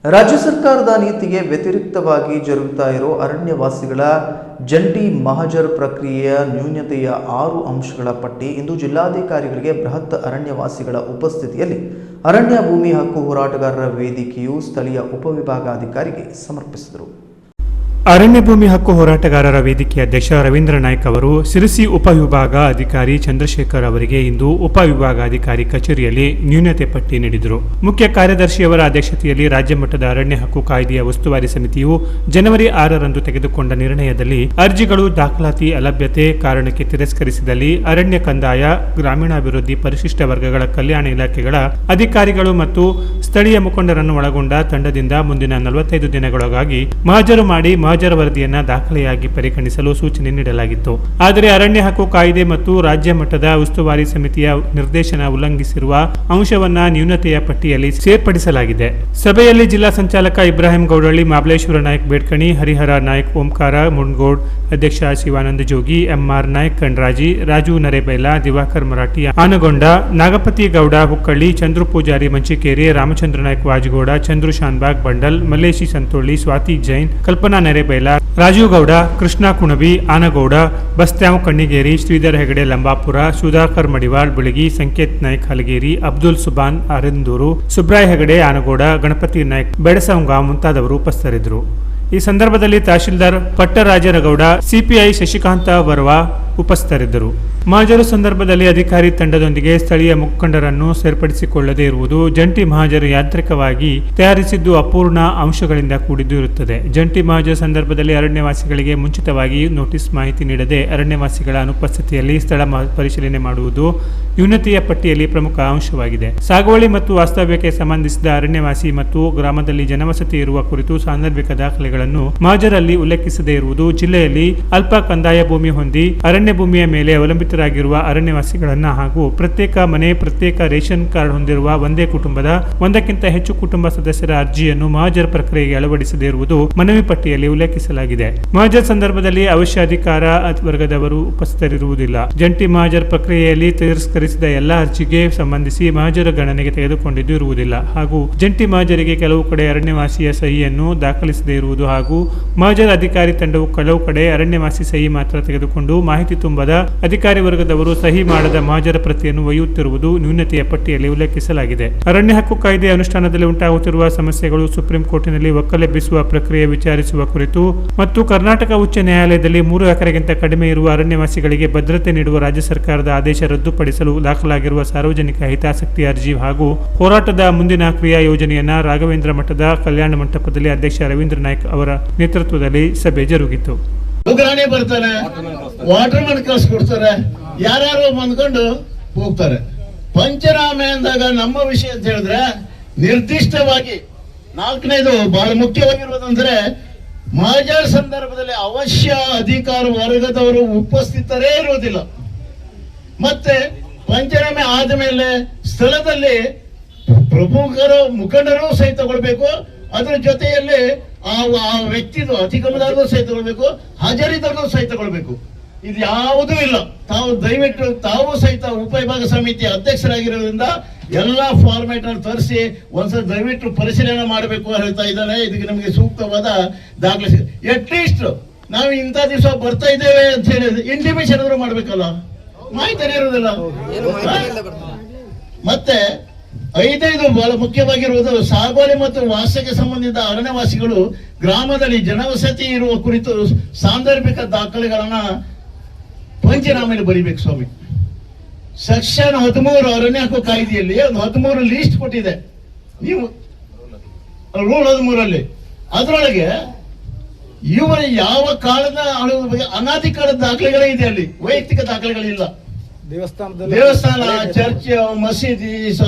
ರಾಜ್ಯ ಸರ್ಕಾರದ ನೀತಿಗೆ ವ್ಯತಿರಿಕ್ತವಾಗಿ ಜರುಗುತ್ತಾ ಇರೋ ಅರಣ್ಯವಾಸಿಗಳ ಜಂಟಿ ಮಹಜರ್ ಪ್ರಕ್ರಿಯೆಯ ನ್ಯೂನತೆಯ 6 ಅಂಶಗಳ ಪಟ್ಟಿ ಇಂದು ಜಿಲ್ಲಾಧಿಕಾರಿಗಳಿಗೆ ಬೃಹತ್ ಅರಣ್ಯವಾಸಿಗಳ ಉಪಸ್ಥಿತಿಯಲ್ಲಿ ಅರಣ್ಯ ಭೂಮಿ ಹಕ್ಕು ಹೋರಾಟಗಾರರ ವೇದಿಕೆಯು ಸ್ಥಳೀಯ ಉಪವಿಭಾಗಾಧಿಕಾರಿಗೆ ಸಮರ್ಪಿಸಿದರು. ಅರಣ್ಯ ಭೂಮಿ ಹಕ್ಕು ಹೋರಾಟಗಾರರ ವೇದಿಕೆ ಅಧ್ಯಕ್ಷ ರವೀಂದ್ರ ನಾಯ್ಕ್ ಅವರು ಸಿರಸಿ ಉಪವಿಭಾಗ ಅಧಿಕಾರಿ ಚಂದ್ರಶೇಖರ್ ಅವರಿಗೆ ಇಂದು ಉಪವಿಭಾಗಾಧಿಕಾರಿ ಕಚೇರಿಯಲ್ಲಿ ನ್ಯೂನತೆ ಪಟ್ಟಿ ನೀಡಿದರು. ಮುಖ್ಯ ಕಾರ್ಯದರ್ಶಿಯವರ ಅಧ್ಯಕ್ಷತೆಯಲ್ಲಿ ರಾಜ್ಯ ಮಟ್ಟದ ಅರಣ್ಯ ಹಕ್ಕು ಕಾಯ್ದೆಯ ಉಸ್ತುವಾರಿ ಸಮಿತಿಯು ಜನವರಿ 6ರಂದು ತೆಗೆದುಕೊಂಡ ನಿರ್ಣಯದಲ್ಲಿ ಅರ್ಜಿಗಳು ದಾಖಲಾತಿ ಅಲಭ್ಯತೆ ಕಾರಣಕ್ಕೆ ತಿರಸ್ಕರಿಸಿದಲ್ಲಿ ಅರಣ್ಯ ಕಂದಾಯ, ಗ್ರಾಮೀಣಾಭಿವೃದ್ಧಿ, ಪರಿಶಿಷ್ಟ ವರ್ಗಗಳ ಕಲ್ಯಾಣ ಇಲಾಖೆಗಳ ಅಧಿಕಾರಿಗಳು ಮತ್ತು ಸ್ಥಳೀಯ ಮುಖಂಡರನ್ನು ಒಳಗೊಂಡ ತಂಡದಿಂದ ಮುಂದಿನ 45 ದಿನಗಳೊಳಗಾಗಿ ಮಹಜರು ಮಾಡಿ ಮಹಜರ್ ವರದಿಯನ್ನ ದಾಖಲೆಯಾಗಿ ಪರಿಗಣಿಸಲು ಸೂಚನೆ ನೀಡಲಾಗಿತ್ತು. ಆದರೆ ಅರಣ್ಯ ಹಕ್ಕು ಕಾಯ್ದೆ ಮತ್ತು ರಾಜ್ಯ ಮಟ್ಟದ ಉಸ್ತುವಾರಿ ಸಮಿತಿಯ ನಿರ್ದೇಶನ ಉಲ್ಲಂಘಿಸಿರುವ ಅಂಶವನ್ನ ನ್ಯೂನತೆಯ ಪಟ್ಟಿಯಲ್ಲಿ ಸೇರ್ಪಡಿಸಲಾಗಿದೆ. ಸಭೆಯಲ್ಲಿ ಜಿಲ್ಲಾ ಸಂಚಾಲಕ ಇಬ್ರಾಹಿಂ ಗೌಡಳ್ಳಿ, ಮಾಬಲೇಶ್ವರ ನಾಯ್ಕ್ ಬೇಡ್ಕಣಿ, ಹರಿಹರ ನಾಯ್ಕ್, ಓಂಕಾರ ಮುಣ್ಗೋಡ್, ಅಧ್ಯಕ್ಷ ಶಿವಾನಂದ ಜೋಗಿ, ಎಂಆರ್ ನಾಯ್ಕ್ ಕಂಡ್ರಾಜಿ, ರಾಜು ನರೇಬೈಲ, ದಿವಾಕರ್ ಮರಾಠಿ ಆನಗೊಂಡ, ನಾಗಪತಿ ಗೌಡ ಹುಕ್ಕಳ್ಳಿ, ಚಂದ್ರು ಪೂಜಾರಿ ಮಂಚಿಕೇರಿ, ರಾಮಚಂದ್ರ ನಾಯ್ಕ್ ವಾಜಗೋಡ, ಚಂದ್ರು ಶಾನ್ಬಾಗ್ ಬಂಡಲ್, ಮಲ್ಲೇಶಿ ಸಂತೋಳ್ಳಿ, ಸ್ವಾತಿ ಜೈನ್, ಕಲ್ಪನಾ ನೆರೆಬೈಲ, ರಾಜೀವ್ ಗೌಡ, ಕೃಷ್ಣ ಕುಣಬಿ, ಆನಗೌಡ, ಬಸ್ತ್ಯಾವ್ ಕಣ್ಣಿಗೇರಿ, ಶ್ರೀಧರ್ ಹೆಗಡೆ ಲಂಬಾಪುರ, ಸುಧಾಕರ್ ಮಡಿವಾಳ್ ಬಿಳಗಿ, ಸಂಕೇತ್ ನಾಯ್ಕ್ ಹಲಗೇರಿ, ಅಬ್ದುಲ್ ಸುಬಾನ್ ಅರಿಂದೂರು, ಸುಬ್ರಾಯ್ ಹೆಗಡೆ ಆನಗೌಡ, ಗಣಪತಿ ನಾಯ್ಕ್ ಬೆಡಸಂಗ ಮುಂತಾದವರು ಉಪಸ್ಥಿತರಿದ್ದರು. ಈ ಸಂದರ್ಭದಲ್ಲಿ ತಹಶೀಲ್ದಾರ್ ಪಟ್ಟರಾಜನಗೌಡ, ಸಿಪಿಐ ಶಶಿಕಾಂತ ವರ್ವಾ ಉಪಸ್ಥಿತರಿದ್ದರು. ಮಹಜರು ಸಂದರ್ಭದಲ್ಲಿ ಅಧಿಕಾರಿ ತಂಡದೊಂದಿಗೆ ಸ್ಥಳೀಯ ಮುಖಂಡರನ್ನು ಸೇರ್ಪಡಿಸಿಕೊಳ್ಳದೇ ಇರುವುದು, ಜಂಟಿ ಮಹಜರು ಯಾಂತ್ರಿಕವಾಗಿ ತಯಾರಿಸಿದ್ದು ಅಪೂರ್ಣ ಅಂಶಗಳಿಂದ ಕೂಡಿದ್ದು ಇರುತ್ತದೆ. ಜಂಟಿ ಮಹಜರು ಸಂದರ್ಭದಲ್ಲಿ ಅರಣ್ಯವಾಸಿಗಳಿಗೆ ಮುಂಚಿತವಾಗಿ ನೋಟಿಸ್ ಮಾಹಿತಿ ನೀಡದೆ ಅರಣ್ಯವಾಸಿಗಳ ಅನುಪಸ್ಥಿತಿಯಲ್ಲಿ ಸ್ಥಳ ಪರಿಶೀಲನೆ ಮಾಡುವುದು ನ್ಯೂನತೆಯ ಪಟ್ಟಿಯಲ್ಲಿ ಪ್ರಮುಖ ಅಂಶವಾಗಿದೆ. ಸಾಗುವಳಿ ಮತ್ತು ವಾಸ್ತವ್ಯಕ್ಕೆ ಸಂಬಂಧಿಸಿದ ಅರಣ್ಯವಾಸಿ ಮತ್ತು ಗ್ರಾಮದಲ್ಲಿ ಜನವಸತಿ ಇರುವ ಕುರಿತು ಸಾಂದರ್ಭಿಕ ದಾಖಲೆಗಳನ್ನು ಮಹಜರಲ್ಲಿ ಉಲ್ಲೇಖಿಸದೇ ಇರುವುದು, ಜಿಲ್ಲೆಯಲ್ಲಿ ಅಲ್ಪ ಕಂದಾಯ ಭೂಮಿ ಹೊಂದಿ ಅರಣ್ಯ ಭೂಮಿಯ ಮೇಲೆ ಅವಲಂಬಿತರಾಗಿರುವ ಅರಣ್ಯವಾಸಿಗಳನ್ನ ಹಾಗೂ ಪ್ರತ್ಯೇಕ ಮನೆ, ಪ್ರತ್ಯೇಕ ರೇಷನ್ ಕಾರ್ಡ್ ಹೊಂದಿರುವ ಒಂದೇ ಕುಟುಂಬದ ಒಂದಕ್ಕಿಂತ ಹೆಚ್ಚು ಕುಟುಂಬ ಸದಸ್ಯರ ಅರ್ಜಿಯನ್ನು ಮಹಜರ್ ಪ್ರಕ್ರಿಯೆಗೆ ಅಳವಡಿಸದೇ ಇರುವುದು ಮನವಿ ಪಟ್ಟಿಯಲ್ಲಿ ಉಲ್ಲೇಖಿಸಲಾಗಿದೆ. ಮಹಜರ್ ಸಂದರ್ಭದಲ್ಲಿ ಅವಶ್ಯ ಅಧಿಕಾರ ವರ್ಗದವರು ಉಪಸ್ಥಿತರಿರುವುದಿಲ್ಲ. ಜಂಟಿ ಮಹಜರ್ ಪ್ರಕ್ರಿಯೆಯಲ್ಲಿ ತಿರಸ್ಕರಿಸಿದ ಎಲ್ಲ ಅರ್ಜಿಗೆ ಸಂಬಂಧಿಸಿ ಮಹಜರು ಗಣನೆಗೆ ತೆಗೆದುಕೊಂಡಿದ್ದು ಇರುವುದಿಲ್ಲ ಹಾಗೂ ಜಂಟಿ ಮಹಜರಿಗೆ ಕೆಲವು ಕಡೆ ಅರಣ್ಯವಾಸಿಯ ಸಹಿಯನ್ನು ದಾಖಲಿಸದೇ ಇರುವುದು ಹಾಗೂ ಮಹಜರ್ ಅಧಿಕಾರಿ ತಂಡವು ಕೆಲವು ಕಡೆ ಅರಣ್ಯವಾಸಿ ಸಹಿ ಮಾತ್ರ ತೆಗೆದುಕೊಂಡು ಮಾಹಿತಿ ತುಂಬದ ಅಧಿಕಾರಿ ವರ್ಗದವರು ಸಹಿ ಮಾಡದ ಮಹಜರ ಪ್ರತಿಯನ್ನು ಒಯ್ಯುತ್ತಿರುವುದು ನ್ಯೂನತೆಯ ಪಟ್ಟಿಯಲ್ಲಿ ಉಲ್ಲೇಖಿಸಲಾಗಿದೆ. ಅರಣ್ಯ ಹಕ್ಕು ಕಾಯ್ದೆ ಅನುಷ್ಠಾನದಲ್ಲಿ ಉಂಟಾಗುತ್ತಿರುವ ಸಮಸ್ಯೆಗಳು, ಸುಪ್ರೀಂ ಕೋರ್ಟಿನಲ್ಲಿ ಒಕ್ಕಲೆಬ್ಬಿಸುವ ಪ್ರಕ್ರಿಯೆ ವಿಚಾರಿಸುವ ಕುರಿತು ಮತ್ತು ಕರ್ನಾಟಕ ಉಚ್ಚ ನ್ಯಾಯಾಲಯದಲ್ಲಿ 3 ಎಕರೆಗಿಂತ ಕಡಿಮೆ ಇರುವ ಅರಣ್ಯವಾಸಿಗಳಿಗೆ ಭದ್ರತೆ ನೀಡುವ ರಾಜ್ಯ ಸರ್ಕಾರದ ಆದೇಶ ರದ್ದುಪಡಿಸಲು ದಾಖಲಾಗಿರುವ ಸಾರ್ವಜನಿಕ ಹಿತಾಸಕ್ತಿ ಅರ್ಜಿ ಹಾಗೂ ಹೋರಾಟದ ಮುಂದಿನ ಕ್ರಿಯಾ ಯೋಜನೆಯನ್ನ ರಾಘವೇಂದ್ರ ಮಠದ ಕಲ್ಯಾಣ ಮಂಟಪದಲ್ಲಿ ಅಧ್ಯಕ್ಷ ರವೀಂದ್ರ ನಾಯ್ಕ್ ಅವರ ನೇತೃತ್ವದಲ್ಲಿ ಸಭೆ ಜರುಗಿತು. ಉಗ್ರಾಣಿ ಬರ್ತಾನೆ, ವಾಟರ್ ಮ್ಯಾನ್ ಕಳ್ಸಿಕೊಡ್ತಾರೆ, ಯಾರ್ಯಾರು ಬಂದ್ಕೊಂಡು ಹೋಗ್ತಾರೆ. ಪಂಚನಾಮೆ ಅಂದಾಗ ನಮ್ಮ ವಿಷಯ ಅಂತ ಹೇಳಿದ್ರೆ ನಿರ್ದಿಷ್ಟವಾಗಿ 4ನೇದು ಬಹಳ ಮುಖ್ಯವಾಗಿರುವುದಂದ್ರೆ ಮಹಜರ್ ಸಂದರ್ಭದಲ್ಲಿ ಅವಶ್ಯ ಅಧಿಕಾರ ವರ್ಗದವರು ಉಪಸ್ಥಿತರೇ ಇರುವುದಿಲ್ಲ. ಮತ್ತೆ ಪಂಚನಾಮೆ ಆದ ಮೇಲೆ ಸ್ಥಳದಲ್ಲಿ ಪ್ರಮುಖರು ಮುಖಂಡರು ಸಹಿತ ತಗೊಳ್ಬೇಕು, ಅದರ ಜೊತೆಯಲ್ಲಿ ಆ ವ್ಯಕ್ತಿದು ಅತಿಕ್ರಮದಾರರು ಸಹಿತ ತಗೊಳ್ಬೇಕು, ಹಾಜರಿದವರು ಸಹಿತ ತಗೊಳ್ಬೇಕು. ಇದು ಯಾವುದೂ ಇಲ್ಲ. ತಾವು ದಯವಿಟ್ಟು ತಾವು ಸಹಿತ ಉಪವಿಭಾಗ ಸಮಿತಿ ಅಧ್ಯಕ್ಷರಾಗಿರೋದ್ರಿಂದ ಎಲ್ಲಾ ಫಾರ್ಮೇಟ್ ಅನ್ನು ತರಿಸಿ ಒಂದ್ಸಲ ದಯವಿಟ್ಟು ಪರಿಶೀಲನೆ ಮಾಡಬೇಕು ಹೇಳ್ತಾ ಇದ್ದಾನೆ. ಇದಕ್ಕೆ ನಮಗೆ ಸೂಕ್ತವಾದ ದಾಖಲೆ ಅಟ್ಲೀಸ್ಟ್ ನಾವು ಇಂಥ ದಿವಸ ಬರ್ತಾ ಇದ್ದೇವೆ ಅಂತ ಹೇಳಿದ್ರೆ ಇಂಟಿಮೇಷನ್ ಆದ್ರೂ ಮಾಡ್ಬೇಕಲ್ಲ, ಮಾಹಿತಿ ಇರುವುದಿಲ್ಲ. ಮತ್ತೆ 5 ಬಹಳ ಮುಖ್ಯವಾಗಿರುವುದು ಸಾಗುವಳಿ ಮತ್ತು ವಾಸಕ್ಕೆ ಸಂಬಂಧಿತ ಅರಣ್ಯವಾಸಿಗಳು ಗ್ರಾಮದಲ್ಲಿ ಜನವಸತಿ ಇರುವ ಕುರಿತು ಸಾಂದರ್ಭಿಕ ದಾಖಲೆಗಳನ್ನ ಪಂಚನಾಮೆಯಲ್ಲಿ ಬರೀಬೇಕು ಸ್ವಾಮಿ. ಸೆಕ್ಷನ್ 13 ಅರಣ್ಯ ಹಕ್ಕು ಕಾಯ್ದೆಯಲ್ಲಿ ಒಂದು 13 ಲೀಸ್ಟ್ ಕೊಟ್ಟಿದೆ. ನೀವು ರೂಲ್ 13 ಅದರೊಳಗೆ ಇವರು ಯಾವ ಕಾಲದ ಆಳುವ ಬಗ್ಗೆ ಅನಾಧಿಕಾರದ ದಾಖಲೆಗಳೇ ಇದೆ, ಅಲ್ಲಿ ವೈಯಕ್ತಿಕ ದಾಖಲೆಗಳಿಲ್ಲ. ದೇವಸ್ಥಾನ, ಚರ್ಚ್, ಮಸೀದಿ,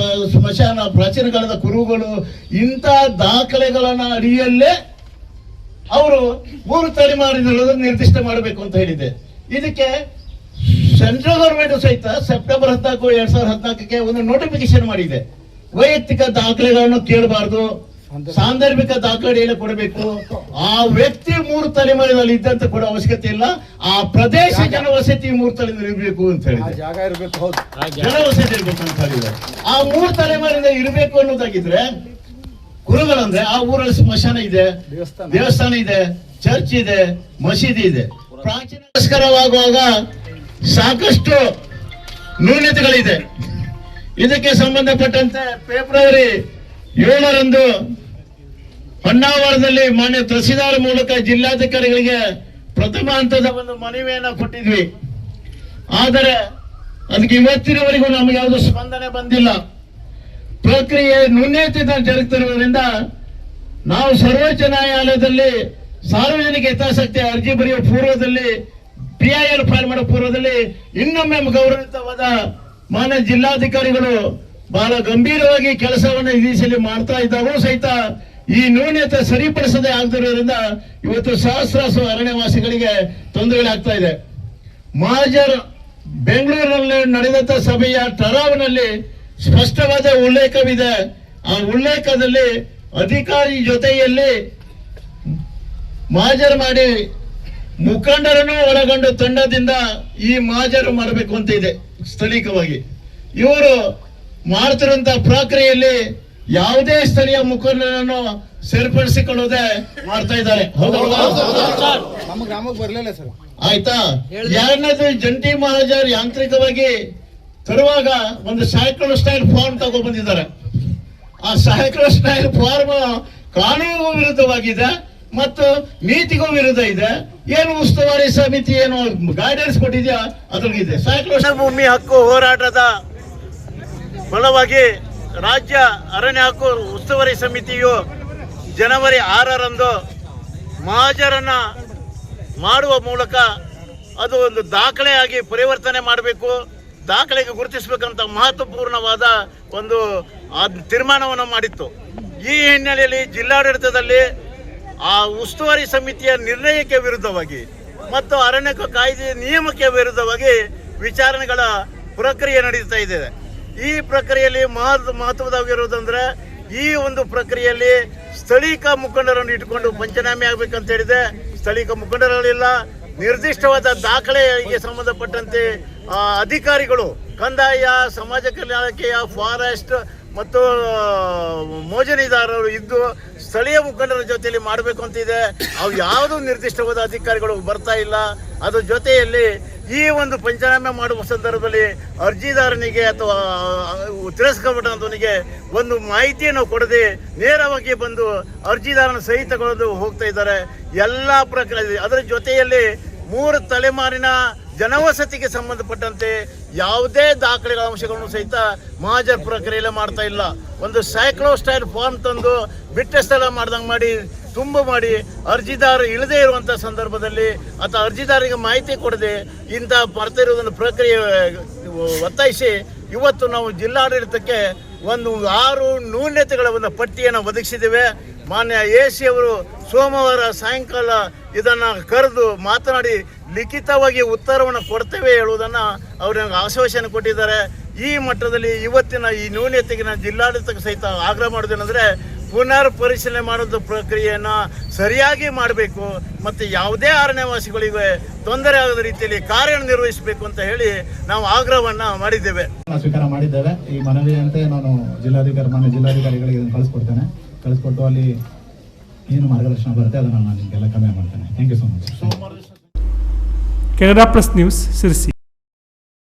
ಸ್ಮಶಾನ, ಪ್ರಾಚೀನ ಕಾಲದ ಕುರುಹುಗಳು, ಇಂಥ ದಾಖಲೆಗಳನ್ನ ಅಡಿಯಲ್ಲೇ ಅವರು 3 ತಲೆಮಾರಿನ ನಿರ್ದಿಷ್ಟ ಮಾಡಬೇಕು ಅಂತ ಹೇಳಿದೆ. ಇದಕ್ಕೆ ಸೆಂಟ್ರಲ್ ಗವರ್ಮೆಂಟ್ ಸಹಿತ ಸೆಪ್ಟೆಂಬರ್ 14, 2014ಕ್ಕೆ ಒಂದು ನೋಟಿಫಿಕೇಶನ್ ಮಾಡಿದೆ. ವೈಯಕ್ತಿಕ ದಾಖಲೆಗಳನ್ನು ಕೇಳಬಾರ್ದು, ಸಾಂದರ್ಭಿಕ ದಾಖಲೆಯನ್ನು ಕೊಡಬೇಕು. ಆ ವ್ಯಕ್ತಿ 3 ತಲೆಮಾರಿನಲ್ಲಿ ಇದ್ದಂತ ಕೊಡೋ ಅವಶ್ಯಕತೆ ಇಲ್ಲ. ಆ ಪ್ರದೇಶ ಜನವಸತಿ 3 ತಲೆಮಾರಿ ಇರಬೇಕು ಅಂತ ಹೇಳಿದೆ. ಜನವಸತಿ ಇರಬೇಕು ಅಂತ ಹೇಳಿದ್ದಾರೆ. ಆ 3 ತಲೆಮಾರಿಯಿಂದ ಇರಬೇಕು ಅನ್ನೋದಾಗಿದ್ರೆ ಕುರುಗಳಂದ್ರೆ ಆ ಊರಲ್ಲಿ ಸ್ಮಶಾನ ಇದೆ, ದೇವಸ್ಥಾನ ಇದೆ, ಚರ್ಚ್ ಇದೆ, ಮಸೀದಿ ಇದೆ. ಪ್ರಾಚೀನಸ್ಕರವಾಗುವಾಗ ಸಾಕಷ್ಟು ನ್ಯೂನತೆಗಳಿದೆ. ಇದಕ್ಕೆ ಸಂಬಂಧಪಟ್ಟಂತೆ ಫೆಬ್ರವರಿ 7ರಂದು ಹೊನ್ನಾವರದಲ್ಲಿ ಮಾನ್ಯ ತಹಸೀಲ್ದಾರ್ ಮೂಲಕ ಜಿಲ್ಲಾಧಿಕಾರಿಗಳಿಗೆ ಪ್ರಥಮ ಹಂತದ ಒಂದು ಮನವಿಯನ್ನ ಕೊಟ್ಟಿದ್ವಿ. ಆದರೆ ಅದಕ್ಕೆ ಇವತ್ತಿನವರೆಗೂ ನಮಗೆ ಯಾವುದು ಸ್ಪಂದನೆ ಬಂದಿಲ್ಲ. ಪ್ರಕ್ರಿಯೆ ನ್ಯೂನತೆಯಿಂದ ಜರುಗುತ್ತಿರುವುದರಿಂದ ನಾವು ಸರ್ವೋಚ್ಚ ನ್ಯಾಯಾಲಯದಲ್ಲಿ ಸಾರ್ವಜನಿಕ ಹಿತಾಸಕ್ತಿ ಅರ್ಜಿ ಬರೆಯುವ ಪೂರ್ವದಲ್ಲಿ PIL ಫೈಲ್ ಮಾಡೋ ಪೂರ್ವದಲ್ಲಿ ಇನ್ನೊಮ್ಮೆ ಗೌರವಿತವಾದ ಮಾನ್ಯ ಜಿಲ್ಲಾಧಿಕಾರಿಗಳು ಬಹಳ ಗಂಭೀರವಾಗಿ ಕೆಲಸವನ್ನು ಈ ದಿಸೆಯಲ್ಲಿ ಮಾಡ್ತಾ ಇದ್ದಾಗೂ ಸಹಿತ ಈ ನ್ಯೂನತೆ ಸರಿಪಡಿಸದೆ ಆಗದಿರೋದ್ರಿಂದ ಇವತ್ತು ಸಹಸ್ರಾರು ಅರಣ್ಯವಾಸಿಗಳಿಗೆ ತೊಂದರೆಗಳಾಗ್ತಾ ಇದೆ. ಮಹಾಜರ್ ಬೆಂಗಳೂರಿನಲ್ಲಿ ನಡೆದಂತ ಸಭೆಯ ಠರಾವ್ನಲ್ಲಿ ಸ್ಪಷ್ಟವಾದ ಉಲ್ಲೇಖವಿದೆ. ಆ ಉಲ್ಲೇಖದಲ್ಲಿ ಅಧಿಕಾರಿ ಜೊತೆಯಲ್ಲಿ ಮಹಾಜರ್ ಮಾಡಿ ಮುಖಂಡರನ್ನು ಒಳಗೊಂಡು ತಂಡದಿಂದ ಈ ಮಹಾಜರು ಮಾಡಬೇಕು ಅಂತ ಇದೆ. ಸ್ಥಳೀಯವಾಗಿ ಇವರು ಮಾಡ್ತಿರುವಂತ ಪ್ರಕ್ರಿಯೆಯಲ್ಲಿ ಯಾವುದೇ ಸ್ಥಳೀಯ ಮುಖಂಡರನ್ನು ಸೇರ್ಪಡಿಸಿಕೊಳ್ಳುವುದೇ ಮಾಡ್ತಾ ಇದ್ದಾರೆ. ಆಯ್ತಾ? ಎರಡನೇದು ಜಂಟಿ ಮಹಾಜರ್ ಯಾಂತ್ರಿಕವಾಗಿ ತರುವಾಗ ಒಂದು ಸೈಕಲ್ ಸ್ಟೈಲ್ ಫಾರ್ಮ್ ತಗೊಂಡ್ ಬಂದಿದ್ದಾರೆ. ಆ ಸೈಕಲ್ ಸ್ಟೈಲ್ ಫಾರ್ಮ್ ಕಾನೂನಿಗೂ ವಿರುದ್ಧವಾಗಿದೆ ಮತ್ತು ನೀತಿಗೂ ವಿರುದ್ಧ ಇದೆ. ಏನು ಉಸ್ತುವಾರಿ ಸಮಿತಿ ಏನು ಗೈಡೆನ್ಸ್ ಕೊಟ್ಟಿದ್ಯಾ ಅದ್ರಲ್ಲಿದೆ. ಸೈಕಲ್ ಭೂಮಿ ಹಕ್ಕು ಹೋರಾಟದ ಫಲವಾಗಿ ರಾಜ್ಯ ಅರಣ್ಯ ಹಕ್ಕು ಉಸ್ತುವಾರಿ ಸಮಿತಿಯು ಜನವರಿ 6ರಂದು ಮಹಾಜರನ್ನ ಮಾಡುವ ಮೂಲಕ ಅದು ಒಂದು ದಾಖಲೆಯಾಗಿ ಪರಿವರ್ತನೆ ಮಾಡಬೇಕು, ದಾಖಲೆಗೆ ಗುರುತಿಸಬೇಕಂತ ಮಹತ್ವಪೂರ್ಣವಾದ ಒಂದು ತೀರ್ಮಾನವನ್ನು ಮಾಡಿತ್ತು. ಈ ಹಿನ್ನೆಲೆಯಲ್ಲಿ ಜಿಲ್ಲಾಡಳಿತದಲ್ಲಿ ಆ ಉಸ್ತುವಾರಿ ಸಮಿತಿಯ ನಿರ್ಣಯಕ್ಕೆ ವಿರುದ್ಧವಾಗಿ ಮತ್ತು ಅರಣ್ಯ ಕಾಯ್ದೆಯ ನಿಯಮಕ್ಕೆ ವಿರುದ್ಧವಾಗಿ ವಿಚಾರಣೆಗಳ ಪ್ರಕ್ರಿಯೆ ನಡೀತಾ ಇದೆ. ಈ ಪ್ರಕ್ರಿಯೆಯಲ್ಲಿ ಮಹತ್ವದಾಗಿರುವುದಂದ್ರೆ ಈ ಒಂದು ಪ್ರಕ್ರಿಯೆಯಲ್ಲಿ ಸ್ಥಳೀಯ ಮುಖಂಡರನ್ನು ಇಟ್ಟುಕೊಂಡು ಪಂಚನಾಮೆ ಆಗಬೇಕಂತ ಹೇಳಿದೆ. ಸ್ಥಳೀಯ ಮುಖಂಡರುಗಳಿಲ್ಲ. ನಿರ್ದಿಷ್ಟವಾದ ದಾಖಲೆಗೆ ಸಂಬಂಧಪಟ್ಟಂತೆ ಅಧಿಕಾರಿಗಳು ಕಂದಾಯ, ಸಮಾಜ ಕಲ್ಯಾಣ ಇಲಾಖೆಯ, ಫಾರೆಸ್ಟ್ ಮತ್ತು ಮೋಜಣಿದಾರರು ಇದ್ದು ಸ್ಥಳೀಯ ಮುಖಂಡರ ಜೊತೆಯಲ್ಲಿ ಮಾಡಬೇಕು ಅಂತಿದೆ. ಅವು ಯಾವುದೂ ನಿರ್ದಿಷ್ಟವಾದ ಅಧಿಕಾರಿಗಳು ಬರ್ತಾ ಇಲ್ಲ. ಅದ್ರ ಜೊತೆಯಲ್ಲಿ ಈ ಒಂದು ಪಂಚನಾಮೆ ಮಾಡುವ ಸಂದರ್ಭದಲ್ಲಿ ಅರ್ಜಿದಾರನಿಗೆ ಅಥವಾ ತಿರಸ್ಕೃತನಿಗೆ ಒಂದು ಮಾಹಿತಿಯನ್ನು ಕೊಡದೆ ನೇರವಾಗಿ ಬಂದು ಅರ್ಜಿದಾರನ ಸಹಿತಗೊಳ್ಳಲು ಹೋಗ್ತಾ ಇದ್ದಾರೆ. ಎಲ್ಲ ಪ್ರಕ್ರಿಯೆ ಅದರ ಜೊತೆಯಲ್ಲಿ 3 ತಲೆಮಾರಿನ ಜನವಸತಿಗೆ ಸಂಬಂಧಪಟ್ಟಂತೆ ಯಾವುದೇ ದಾಖಲೆಗಳ ಅಂಶಗಳನ್ನು ಸಹಿತ ಮಹಾಜರ್ ಪ್ರಕ್ರಿಯೆಯಲ್ಲಿ ಮಾಡ್ತಾ ಇಲ್ಲ. ಒಂದು ಸೈಕ್ಲೋ ಸ್ಟೈಲ್ ಫಾರ್ಮ್ ತಂದು ಬಿಟ್ಟ ಸ್ಥಳ ಮಾಡ್ದಂಗೆ ಮಾಡಿ ಮಾಡಿ ಅರ್ಜಿದಾರ ಇಳದೇ ಇರುವಂಥ ಸಂದರ್ಭದಲ್ಲಿ ಅಥವಾ ಅರ್ಜಿದಾರರಿಗೆ ಮಾಹಿತಿ ಕೊಡದೆ ಇಂಥ ಬರ್ತಾ ಇರುವುದನ್ನು ಪ್ರಕ್ರಿಯೆ ಒತ್ತಾಯಿಸಿ ಇವತ್ತು ನಾವು ಜಿಲ್ಲಾಡಳಿತಕ್ಕೆ ಒಂದು 6 ನ್ಯೂನತೆಗಳ ಒಂದು ಪಟ್ಟಿಯನ್ನು ಒದಗಿಸಿದ್ದೇವೆ. ಮಾನ್ಯ AC ಅವರು ಸೋಮವಾರ ಸಾಯಂಕಾಲ ಇದನ್ನು ಕರೆದು ಮಾತನಾಡಿ ಲಿಖಿತವಾಗಿ ಉತ್ತರವನ್ನು ಕೊಡ್ತೇವೆ ಹೇಳುವುದನ್ನು ಅವರು ನನಗೆ ಆಶ್ವಾಸನೆ ಕೊಟ್ಟಿದ್ದಾರೆ. ಈ ಮಟ್ಟದಲ್ಲಿ ಇವತ್ತಿನ ಈ ನ್ಯೂನತೆಗೆ ಜಿಲ್ಲಾಡಳಿತಕ್ಕೆ ಸಹಿತ ಆಗ್ರಹ ಮಾಡೋದೇನೆಂದರೆ ಪುನರ್ ಪರಿಶೀಲನೆ ಮಾಡೋದು ಪ್ರಕ್ರಿಯೆಯನ್ನು ಸರಿಯಾಗಿ ಮಾಡಬೇಕು ಮತ್ತು ಯಾವುದೇ ಅರಣ್ಯವಾಸಿಗಳಿಗೆ ತೊಂದರೆ ಆಗದ ರೀತಿಯಲ್ಲಿ ಕಾರ್ಯನಿರ್ವಹಿಸಬೇಕು ಅಂತ ಹೇಳಿ ನಾವು ಆಗ್ರಹವನ್ನು ಮಾಡಿದ್ದೇವೆ. ಸ್ವೀಕಾರ ಮಾಡಿದ್ದೇವೆ. ಈ ಮನವಿಯಂತೆ ನಾನು ಮಾನ್ಯ ಜಿಲ್ಲಾಧಿಕಾರಿಗಳಿಗೆ ಕಳಿಸ್ಕೊಡ್ತೇನೆ. ಕಳಿಸ್ಕೊಟ್ಟು ಅಲ್ಲಿ ಏನು ಮಾರ್ಗದರ್ಶನ ಬರುತ್ತೆ ಅದನ್ನು ನಾನು ನಿಮಗೆಲ್ಲ ಕಮ್ಮಿ ಮಾಡ್ತೇನೆ. Thank you so much. Canara Plus News, Sirsi.